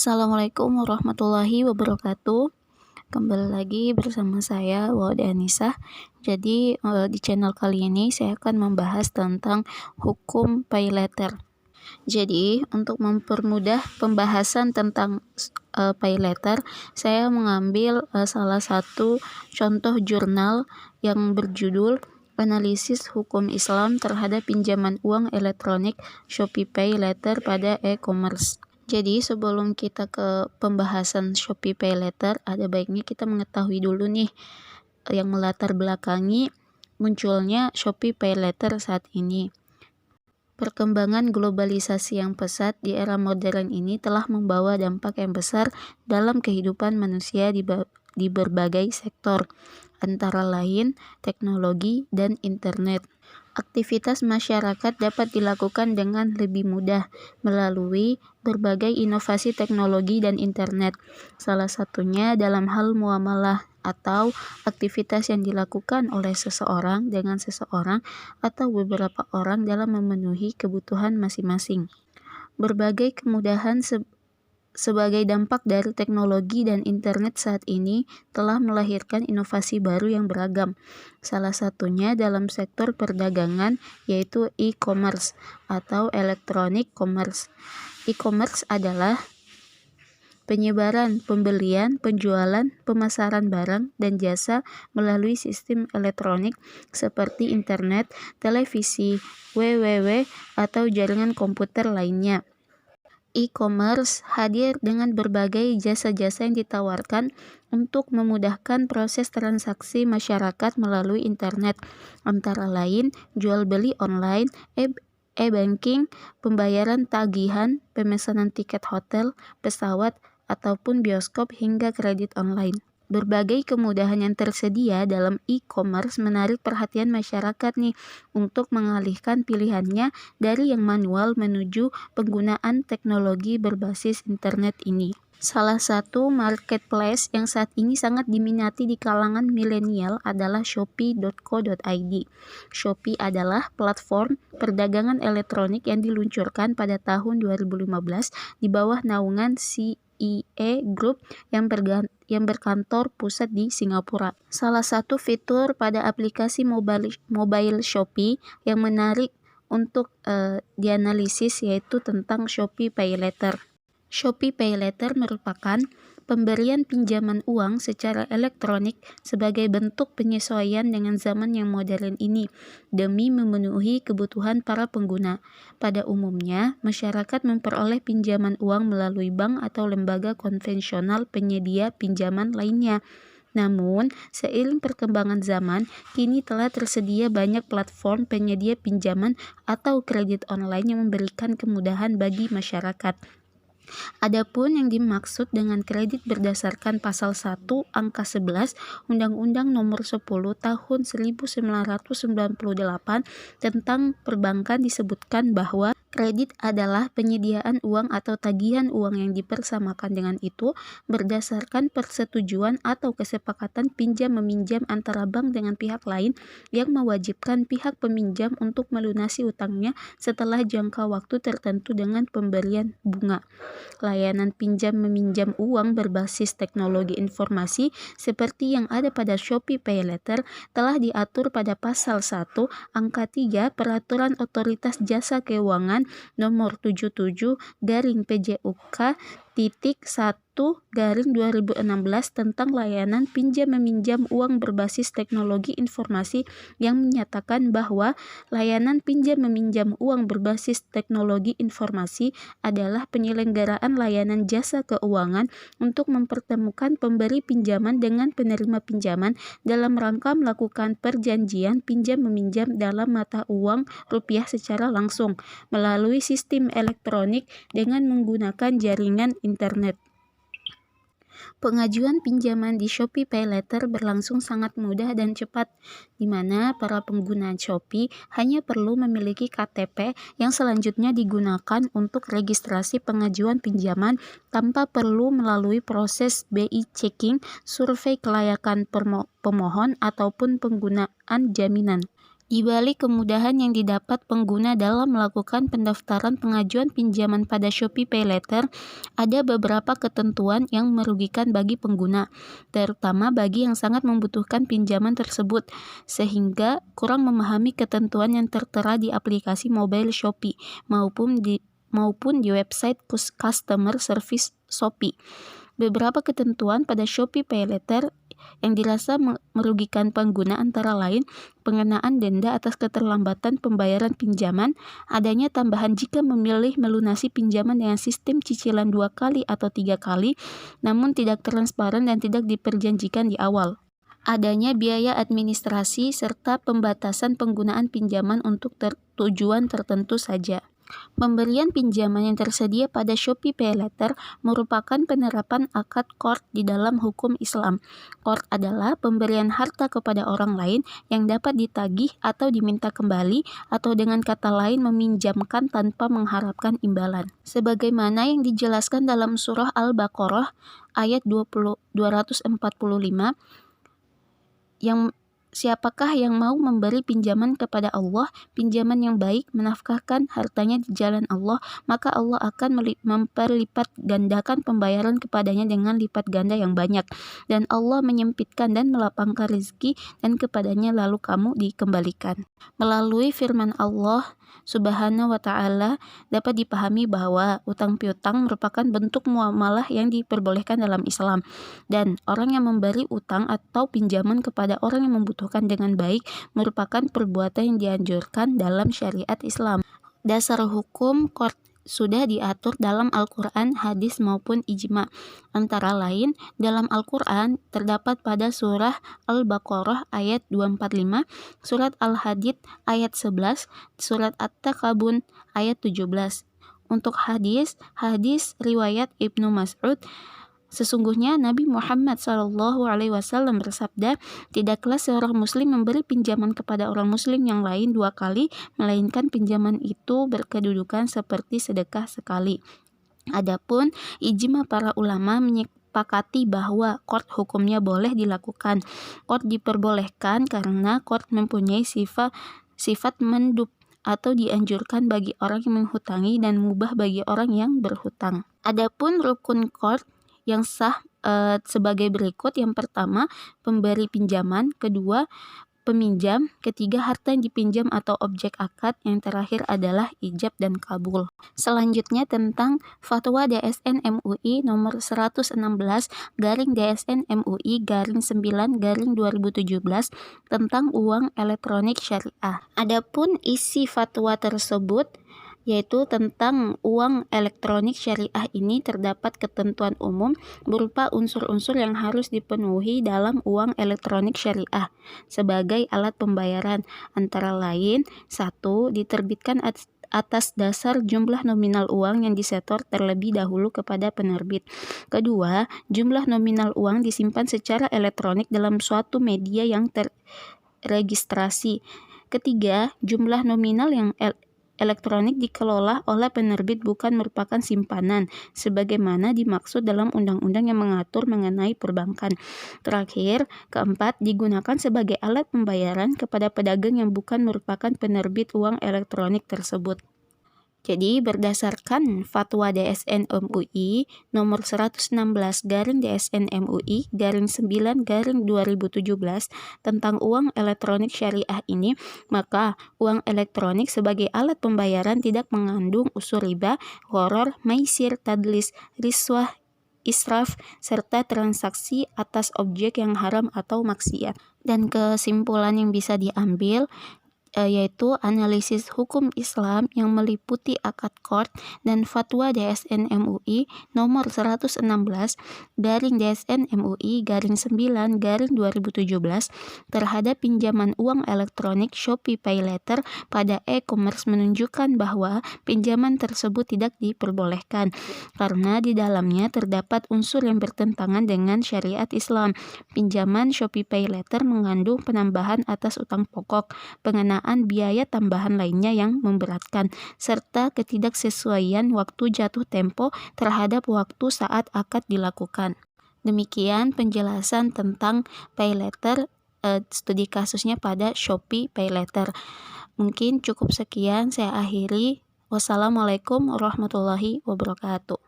Assalamualaikum warahmatullahi wabarakatuh. Kembali lagi bersama saya Wauda Anissa. Jadi di channel kali ini saya akan membahas tentang hukum paylater. Jadi untuk mempermudah pembahasan tentang paylater, saya mengambil salah satu contoh jurnal yang berjudul Analisis Hukum Islam terhadap Pinjaman Uang Elektronik Shopee Paylater pada e-commerce. Jadi sebelum kita ke pembahasan Shopee Paylater, ada baiknya kita mengetahui dulu nih yang melatar belakangi munculnya Shopee Paylater saat ini. Perkembangan globalisasi yang pesat di era modern ini telah membawa dampak yang besar dalam kehidupan manusia di berbagai sektor, antara lain teknologi dan internet. Aktivitas masyarakat dapat dilakukan dengan lebih mudah melalui berbagai inovasi teknologi dan internet. Salah satunya dalam hal muamalah atau aktivitas yang dilakukan oleh seseorang dengan seseorang atau beberapa orang dalam memenuhi kebutuhan masing-masing. Berbagai kemudahan sebagai dampak dari teknologi dan internet saat ini telah melahirkan inovasi baru yang beragam. Salah satunya dalam sektor perdagangan, yaitu e-commerce atau electronic commerce. E-commerce adalah penyebaran, pembelian, penjualan, pemasaran barang dan jasa melalui sistem elektronik seperti internet, televisi, www, atau jaringan komputer lainnya. E-commerce hadir dengan berbagai jasa-jasa yang ditawarkan untuk memudahkan proses transaksi masyarakat melalui internet, antara lain jual beli online, e-banking, pembayaran tagihan, pemesanan tiket hotel, pesawat, ataupun bioskop hingga kredit online. Berbagai kemudahan yang tersedia dalam e-commerce menarik perhatian masyarakat nih untuk mengalihkan pilihannya dari yang manual menuju penggunaan teknologi berbasis internet ini. Salah satu marketplace yang saat ini sangat diminati di kalangan milenial adalah shopee.co.id. Shopee adalah platform perdagangan elektronik yang diluncurkan pada tahun 2015 di bawah naungan CIE Group yang berkantor pusat di Singapura. Salah satu fitur pada aplikasi mobile Shopee yang menarik untuk dianalisis yaitu tentang Shopee Paylater. Shopee Paylater merupakan pemberian pinjaman uang secara elektronik sebagai bentuk penyesuaian dengan zaman yang modern ini demi memenuhi kebutuhan para pengguna. Pada umumnya, masyarakat memperoleh pinjaman uang melalui bank atau lembaga konvensional penyedia pinjaman lainnya. Namun, seiring perkembangan zaman, kini telah tersedia banyak platform penyedia pinjaman atau kredit online yang memberikan kemudahan bagi masyarakat. Adapun yang dimaksud dengan kredit berdasarkan pasal 1 angka 11 Undang-Undang Nomor 10 Tahun 1998 tentang perbankan disebutkan bahwa kredit adalah penyediaan uang atau tagihan uang yang dipersamakan dengan itu berdasarkan persetujuan atau kesepakatan pinjam-meminjam antara bank dengan pihak lain yang mewajibkan pihak peminjam untuk melunasi utangnya setelah jangka waktu tertentu dengan pemberian bunga. Layanan pinjam-meminjam uang berbasis teknologi informasi seperti yang ada pada Shopee Paylater telah diatur pada pasal 1 angka 3 Peraturan Otoritas Jasa Keuangan Nomor 77/PJUK-1/2016 tentang layanan pinjam-meminjam uang berbasis teknologi informasi yang menyatakan bahwa layanan pinjam-meminjam uang berbasis teknologi informasi adalah penyelenggaraan layanan jasa keuangan untuk mempertemukan pemberi pinjaman dengan penerima pinjaman dalam rangka melakukan perjanjian pinjam-meminjam dalam mata uang rupiah secara langsung melalui sistem elektronik dengan menggunakan jaringan internet. Pengajuan pinjaman di Shopee Paylater berlangsung sangat mudah dan cepat, di mana para pengguna Shopee hanya perlu memiliki KTP yang selanjutnya digunakan untuk registrasi pengajuan pinjaman tanpa perlu melalui proses BI checking, survei kelayakan pemohon, ataupun penggunaan jaminan. Di balik kemudahan yang didapat pengguna dalam melakukan pendaftaran pengajuan pinjaman pada Shopee PayLater, ada beberapa ketentuan yang merugikan bagi pengguna, terutama bagi yang sangat membutuhkan pinjaman tersebut, sehingga kurang memahami ketentuan yang tertera di aplikasi mobile Shopee maupun di website customer service Shopee. Beberapa ketentuan pada Shopee PayLater yang dirasa merugikan pengguna antara lain pengenaan denda atas keterlambatan pembayaran pinjaman, adanya tambahan jika memilih melunasi pinjaman dengan sistem cicilan 2 kali atau 3 kali, namun tidak transparan dan tidak diperjanjikan di awal. Adanya biaya administrasi serta pembatasan penggunaan pinjaman untuk tujuan tertentu saja. Pemberian pinjaman yang tersedia pada Shopee PayLater merupakan penerapan akad qard di dalam hukum Islam. Qard adalah pemberian harta kepada orang lain yang dapat ditagih atau diminta kembali, atau dengan kata lain meminjamkan tanpa mengharapkan imbalan. Sebagaimana yang dijelaskan dalam surah Al-Baqarah ayat 245, siapakah yang mau memberi pinjaman kepada Allah, pinjaman yang baik, menafkahkan hartanya di jalan Allah, maka Allah akan memperlipat gandakan pembayaran kepadanya dengan lipat ganda yang banyak. Dan Allah menyempitkan dan melapangkan rezeki dan kepadanya lalu kamu dikembalikan. Melalui firman Allah Subhanahu wa ta'ala dapat dipahami bahwa utang piutang merupakan bentuk muamalah yang diperbolehkan dalam Islam, dan orang yang memberi utang atau pinjaman kepada orang yang membutuhkan dengan baik merupakan perbuatan yang dianjurkan dalam syariat Islam. Dasar hukum qard sudah diatur dalam Al-Quran, hadis maupun ijma. Antara lain, dalam Al-Quran terdapat pada surah Al-Baqarah ayat 245, surat Al-Hadid ayat 11, surat At-Takabun ayat 17. Untuk hadis riwayat Ibnu Mas'ud, sesungguhnya Nabi Muhammad SAW bersabda, tidaklah seorang muslim memberi pinjaman kepada orang muslim yang lain 2 kali, melainkan pinjaman itu berkedudukan seperti sedekah sekali. Adapun ijma para ulama menyepakati bahwa qard hukumnya boleh dilakukan. Qard diperbolehkan karena qard mempunyai sifat mendub atau dianjurkan bagi orang yang menghutangi dan mubah bagi orang yang berhutang. Adapun rukun qard yang sah sebagai berikut. Yang pertama, pemberi pinjaman, kedua, peminjam, ketiga, harta yang dipinjam atau objek akad, yang terakhir adalah ijab dan kabul. Selanjutnya tentang Fatwa DSN MUI nomor 116/DSN MUI /9/2017 tentang uang elektronik syariah. Adapun isi fatwa tersebut yaitu tentang uang elektronik syariah ini terdapat ketentuan umum berupa unsur-unsur yang harus dipenuhi dalam uang elektronik syariah sebagai alat pembayaran, antara lain: 1. Diterbitkan atas dasar jumlah nominal uang yang disetor terlebih dahulu kepada penerbit. Kedua, jumlah nominal uang disimpan secara elektronik dalam suatu media yang terregistrasi. Ketiga, jumlah nominal yang elektronik dikelola oleh penerbit bukan merupakan simpanan, sebagaimana dimaksud dalam undang-undang yang mengatur mengenai perbankan. Terakhir, keempat, digunakan sebagai alat pembayaran kepada pedagang yang bukan merupakan penerbit uang elektronik tersebut. Jadi, berdasarkan Fatwa DSN MUI nomor 116/DSN MUI /9/2017 tentang uang elektronik syariah ini, maka uang elektronik sebagai alat pembayaran tidak mengandung unsur riba, gharar, maisir, tadlis, riswah, israf, serta transaksi atas objek yang haram atau maksiat. Dan kesimpulan yang bisa diambil yaitu analisis hukum Islam yang meliputi akad qard dan Fatwa DSN MUI nomor 116/DSN MUI /9/2017 terhadap pinjaman uang elektronik Shopee PayLater pada e-commerce menunjukkan bahwa pinjaman tersebut tidak diperbolehkan karena di dalamnya terdapat unsur yang bertentangan dengan syariat Islam. Pinjaman Shopee PayLater mengandung penambahan atas utang pokok, pengenaan biaya tambahan lainnya yang memberatkan, serta ketidaksesuaian waktu jatuh tempo terhadap waktu saat akad dilakukan. Demikian penjelasan tentang PayLater studi kasusnya pada Shopee Paylater. Mungkin cukup sekian saya akhiri. Wassalamualaikum warahmatullahi wabarakatuh.